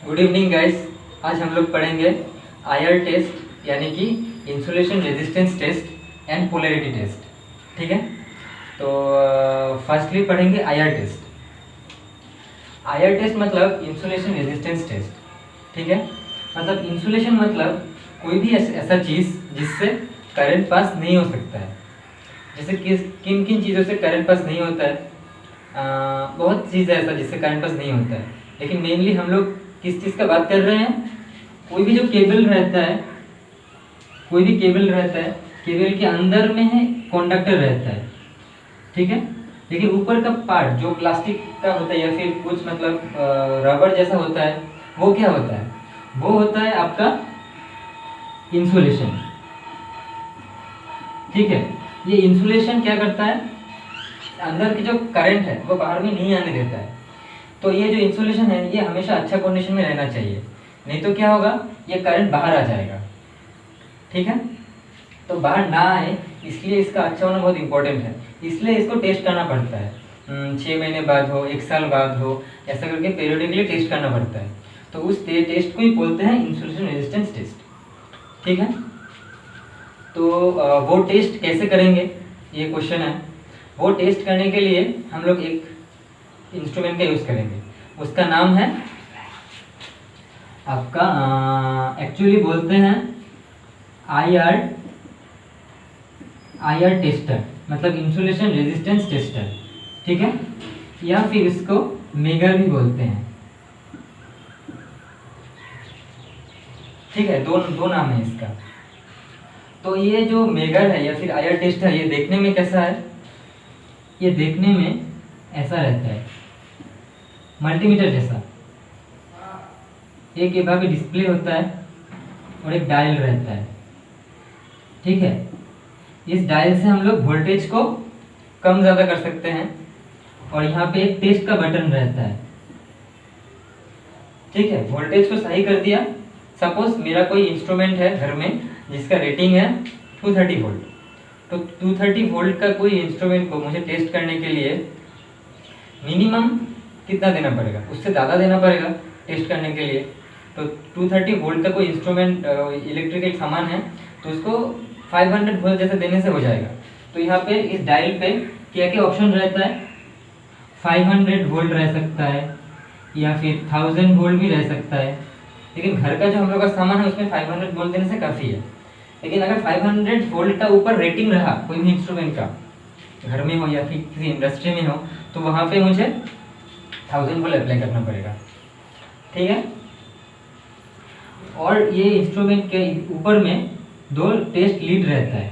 Good evening guys. आज हम लोग पढ़ेंगे आईआर टेस्ट यानी कि insulation resistance test and polarity test. ठीक है, तो फर्स्टली पढ़ेंगे आईआर टेस्ट। आईआर टेस्ट मतलब इंसुलेशन रेजिस्टेंस टेस्ट। ठीक है, मतलब इंसुलेशन मतलब कोई भी ऐसा चीज़ जिससे करंट पास नहीं हो सकता है। जैसे किन किन चीज़ों से करंट पास नहीं होता है, बहुत चीज़ है ऐसा जिससे करंट पास नहीं होता है, लेकिन मेनली हम लोग किस चीज़ का बात कर रहे हैं। कोई भी जो केबल रहता है, कोई भी केबल रहता है, केबल के अंदर में है कंडक्टर रहता है। ठीक है, लेकिन ऊपर का पार्ट जो प्लास्टिक का होता है या फिर कुछ मतलब रबर जैसा होता है, वो क्या होता है? वो होता है आपका इंसुलेशन। ठीक है, ये इंसुलेशन क्या करता है, अंदर की जो करंट है वो बाहर में नहीं आने देता है। तो ये जो इंसुलेशन है ये हमेशा अच्छा कंडीशन में रहना चाहिए, नहीं तो क्या होगा, ये करंट बाहर आ जाएगा। ठीक है, तो बाहर ना आए इसलिए इसका अच्छा होना बहुत इंपॉर्टेंट है। इसलिए इसको टेस्ट करना पड़ता है, 6 महीने बाद हो, 1 साल बाद हो, ऐसा करके पीरियडिकली टेस्ट करना पड़ता है। तो उस टेस्ट को ही बोलते हैं इंसुलेशन रेजिस्टेंस टेस्ट। ठीक है, तो वो टेस्ट कैसे करेंगे ये क्वेश्चन है। वो टेस्ट करने के लिए हम लोग एक इंस्ट्रूमेंट का यूज़ करेंगे, उसका नाम है आपका एक्चुअली बोलते हैं आईआर टेस्टर, मतलब इंसुलेशन रेजिस्टेंस टेस्टर। ठीक है, या फिर इसको मेगर भी बोलते हैं। ठीक है, दो नाम है इसका। तो ये जो मेगर है या फिर आईआर टेस्ट है, ये देखने में कैसा है? ये देखने में ऐसा रहता है, मल्टीमीटर जैसा। एक यहाँ पे डिस्प्ले होता है और एक डायल रहता है। ठीक है, इस डायल से हम लोग वोल्टेज को कम ज़्यादा कर सकते हैं, और यहाँ पे एक टेस्ट का बटन रहता है। ठीक है, वोल्टेज को सही कर दिया। सपोज मेरा कोई इंस्ट्रूमेंट है घर में जिसका रेटिंग है 230 वोल्ट, तो 230 वोल्ट का कोई इंस्ट्रूमेंट को मुझे टेस्ट करने के लिए मिनिमम कितना देना पड़ेगा, उससे ज़्यादा देना पड़ेगा टेस्ट करने के लिए। तो 230 वोल्ट का कोई इंस्ट्रूमेंट इलेक्ट्रिकल सामान है तो उसको 500 वोल्ट जैसे देने से हो जाएगा। तो यहाँ पे इस डायल पे क्या क्या ऑप्शन रहता है, 500 वोल्ट रह सकता है या फिर 1000 वोल्ट भी रह सकता है। लेकिन घर का जो हम लोग का सामान है उसमें 500 वोल्ट देने से काफ़ी है। लेकिन अगर 500 वोल्ट का ऊपर रेटिंग रहा कोई भी इंस्ट्रूमेंट का, घर में हो या फिर किसी इंडस्ट्री में हो, तो वहाँ पे मुझे 1000 वोल्ट अप्लाई करना पड़ेगा। ठीक है, और ये इंस्ट्रूमेंट के ऊपर में 2 टेस्ट लीड रहता है,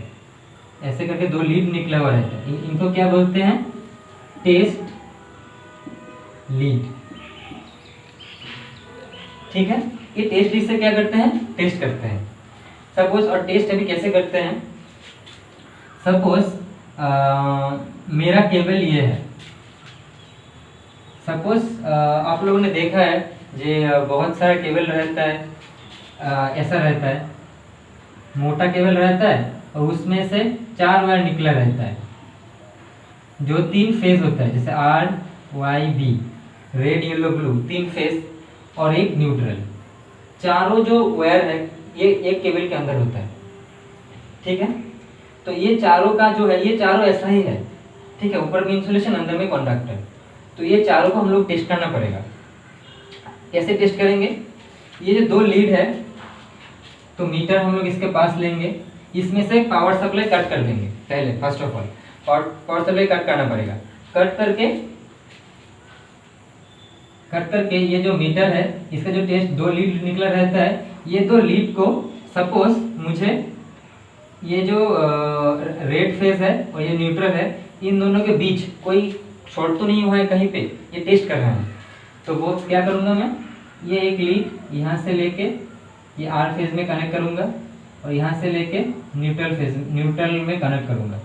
ऐसे करके 2 लीड निकला हुआ रहता है। इनको क्या बोलते हैं? Test lead. ठीक है, ये टेस्ट लीड से क्या करते हैं? टेस्ट करते हैं। सपोज, और टेस्ट अभी कैसे करते हैं, सपोज मेरा केबल ये है। सपोज आप लोगों ने देखा है जे बहुत सारा केबल रहता है, ऐसा रहता है, मोटा केबल रहता है और उसमें से 4 वायर निकला रहता है जो 3 फेज होता है, जैसे R Y B, red yellow blue, 3 phase और एक न्यूट्रल। चारों जो वायर है ये एक केबल के अंदर होता है। ठीक है, तो ये चारों का जो है, ये चारों ऐसा ही है। ठीक है, ऊपर में इंसुलेशन, अंदर में कंडक्टर। तो ये चारों को हम लोग टेस्ट करना पड़ेगा। कैसे टेस्ट करेंगे? ये जो 2 लीड है, तो मीटर हम लोग इसके पास लेंगे, इसमें से पावर सप्लाई कट कर देंगे। पहले first of all power supply cut करना पड़ेगा। कट करके ये जो मीटर है, इसका जो टेस्ट 2 लीड निकला रहता है, ये 2 लीड को सपोज मुझे ये जो रेड फेज है और ये न्यूट्रल है, इन दोनों के बीच कोई शॉर्ट तो नहीं हुआ है कहीं पे, ये टेस्ट कर रहे हैं। तो वो क्या करूँगा मैं, ये एक लीड यहाँ से लेके ये आर फेज में कनेक्ट करूँगा और यहाँ से लेके न्यूट्रल में कनेक्ट करूँगा।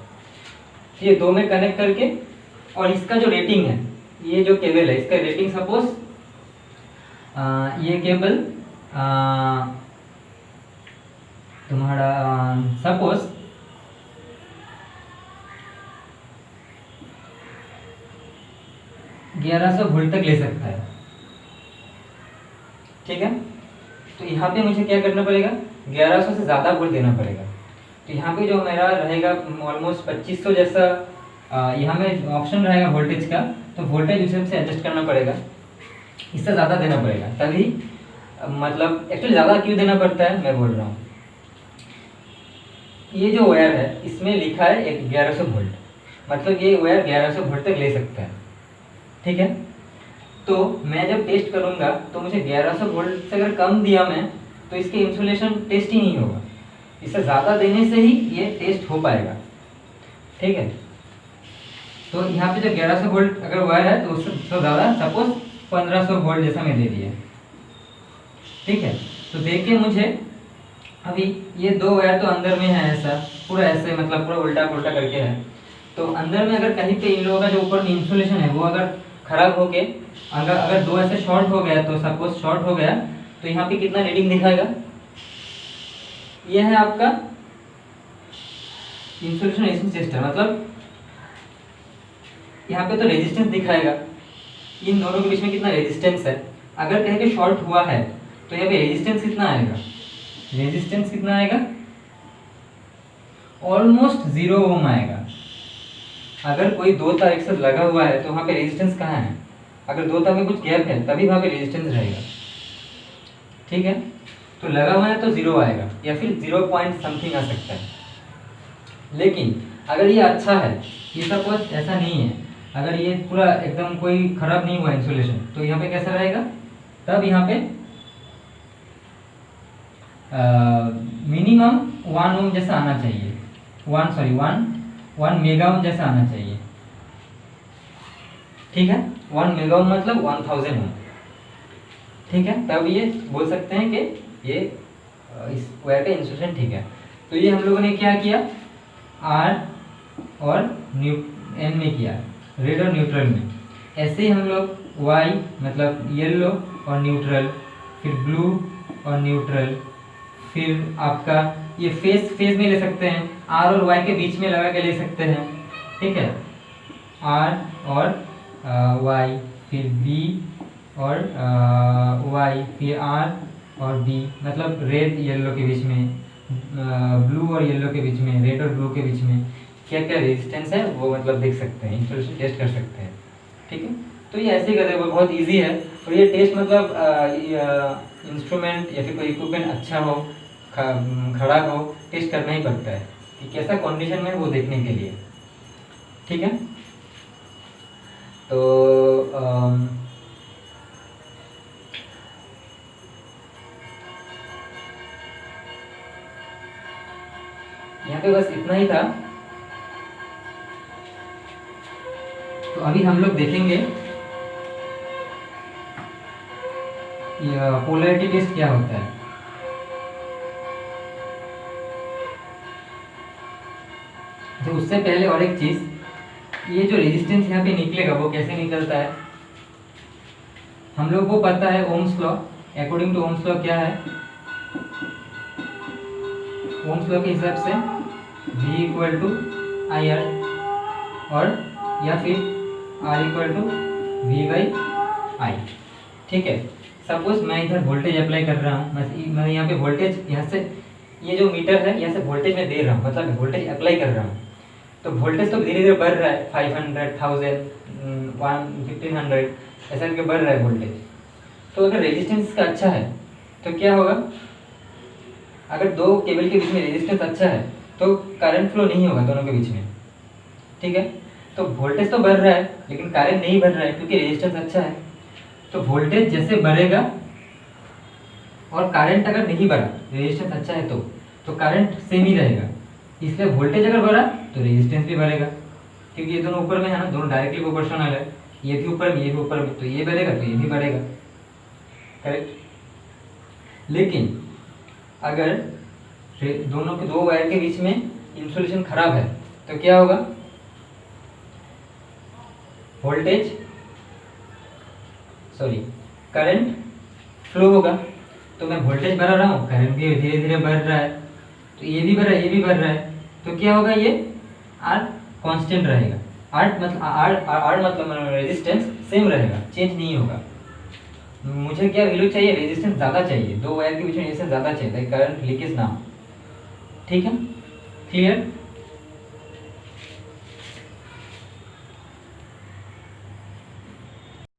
ये 2 में कनेक्ट करके, और इसका जो रेटिंग है, ये जो केबल है इसका रेटिंग सपोज ये केबल तुम्हारा सपोज 1100 वोल्ट तक ले सकता है। ठीक है। तो यहाँ पे मुझे क्या करना पड़ेगा, 1100 से ज़्यादा वोल्ट देना पड़ेगा। तो यहाँ पे जो मेरा रहेगा ऑलमोस्ट 2500 जैसा यहाँ में ऑप्शन रहेगा वोल्टेज का, तो वोल्टेज उस हिसाब से एडजस्ट करना पड़ेगा, इससे ज़्यादा देना पड़ेगा तभी मतलब एक्चुअली ज़्यादा क्यों देना पड़ता है मैं बोल रहा हूँ। ये जो वायर है इसमें लिखा है 1100 वोल्ट, मतलब ये वायर 1100 वोल्ट तक ले सकता है, ठीक है। तो मैं जब टेस्ट करूँगा तो मुझे 1100 वोल्ट से अगर कम दिया मैं तो इसके इंसुलेशन टेस्ट ही नहीं होगा, इससे ज़्यादा देने से ही ये टेस्ट हो पाएगा, ठीक है। तो यहाँ पे जो 1100 वोल्ट अगर वायर है तो उससे तो ज़्यादा सपोज 1500 वोल्ट जैसा मैं दे दिया, ठीक है। तो देखिए मुझे अभी ये दो वायर तो अंदर में है ऐसा पूरा ऐसे मतलब पूरा उल्टा पुल्टा करके है, तो अंदर में अगर कहीं पे इन लोगों का जो ऊपर इंसुलेशन है वो अगर खराब होके अगर दो ऐसे शॉर्ट हो गया, तो सपोज शॉर्ट हो गया तो यहाँ पे कितना रीडिंग दिखाएगा, ये है आपका इंसुलेशन रेजिस्टेंस टेस्ट है, मतलब यहाँ पे तो रेजिस्टेंस दिखाएगा इन दोनों के बीच में कितना रेजिस्टेंस है। अगर कहीं पे शॉर्ट हुआ है तो यहाँ पे रेजिस्टेंस कितना आएगा, रेजिस्टेंस कितना आएगा ऑलमोस्ट 0 ओम आएगा। अगर कोई दो तार एक साथ लगा हुआ है तो वहाँ पे रेजिस्टेंस कहाँ है, अगर दो तार में कुछ गैप है तभी वहाँ पे रेजिस्टेंस रहेगा, ठीक है। तो लगा हुआ है तो 0 आएगा या फिर 0 पॉइंट समथिंग आ सकता है। लेकिन अगर ये अच्छा है, ये सब कुछ ऐसा नहीं है, अगर ये पूरा एकदम कोई खराब नहीं हुआ इंसुलेशन तो यहाँ पे कैसा रहेगा, तब यहाँ पे मिनिमम 1 ओम जैसा आना चाहिए, 1 मेगा ओम जैसा आना चाहिए, ठीक है। 1 मेगा ओम मतलब 1000 ओम, ठीक है। तब ये बोल सकते हैं कि ये इस वायर का इंसुलेशन ठीक है। तो ये हम लोगों ने क्या किया, आर और एन में किया, रेड और न्यूट्रल में। ऐसे ही हम लोग वाई मतलब येलो और न्यूट्रल, फिर ब्लू और न्यूट्रल, फिर आपका ये फेस में ले सकते हैं, आर और वाई के बीच में लगा के ले सकते हैं, ठीक है। आर और वाई, फिर बी और वाई, फिर आर और बी, मतलब रेड येलो के बीच में, ब्लू और येलो के बीच में, रेड और ब्लू के बीच में क्या क्या रेजिस्टेंस है वो मतलब देख सकते हैं, इंसुलेशन टेस्ट कर सकते हैं, ठीक है। तो ये ऐसे ही करते हैं, बहुत इजी है। और ये टेस्ट मतलब इंस्ट्रूमेंट या फिर कोई इक्विपमेंट अच्छा हो, खड़ा हो, टेस्ट करना ही पड़ता है कि कैसा कंडीशन में है वो देखने के लिए, ठीक है। तो यहाँ पे बस इतना ही था। तो अभी हम लोग देखेंगे पोलैरिटी टेस्ट क्या होता है। तो उससे पहले और एक चीज, ये जो रेजिस्टेंस यहाँ पे निकलेगा वो कैसे निकलता है, हम लोग को पता है Ohm's law. According to Ohm's law क्या है, ओम्स लॉ के हिसाब से V equal to I R, और या फिर R equal to V by I, ठीक है। सपोज मैं इधर वोल्टेज अप्लाई कर रहा हूँ, मैं यहाँ पे वोल्टेज यहाँ से, ये जो मीटर है यहाँ से वोल्टेज मैं दे रहा हूँ, मतलब वोल्टेज अप्लाई कर रहा हूँ। तो वोल्टेज तो धीरे धीरे बढ़ रहा है, 500, 1000, 1500 ऐसा करके बढ़ रहा है वोल्टेज। तो अगर रेजिस्टेंस इसका अच्छा है तो क्या होगा, अगर दो केबल के बीच में रेजिस्टेंस अच्छा है तो करंट फ्लो नहीं होगा दोनों के बीच में, ठीक है। तो वोल्टेज तो बढ़ रहा है लेकिन करंट नहीं बढ़ रहा है क्योंकि रेजिस्टेंस अच्छा है। तो वोल्टेज जैसे बढ़ेगा और करंट अगर नहीं बढ़ा, रेजिस्टेंस अच्छा है तो करंट सेम ही रहेगा, इसलिए वोल्टेज अगर बढ़ा तो रेजिस्टेंस भी बढ़ेगा, क्योंकि ये दोनों ऊपर में है ना, दोनों डायरेक्टली प्रोपोर्शनल है, ये भी ऊपर में ये भी ऊपर में, तो ये बढ़ेगा तो ये भी बढ़ेगा, करेक्ट। लेकिन अगर दोनों के दो वायर के बीच में इंसुलेशन खराब है तो क्या होगा, वोल्टेज करंट फ्लो होगा। तो मैं वोल्टेज बढ़ा रहा हूँ, करंट भी धीरे धीरे बढ़ रहा है, तो ये भी बढ़ रहा है ये भी बढ़ रहा है, तो क्या होगा, ये R कांस्टेंट रहेगा। R मतलब रेजिस्टेंस सेम रहेगा, चेंज नहीं होगा। मुझे क्या वैल्यू चाहिए, रेजिस्टेंस ज़्यादा चाहिए, दो वायर के बीच में रेजिस्टेंस ज़्यादा चाहिए ताकि करंट लीकेज ना हो। ठीक है, क्लियर।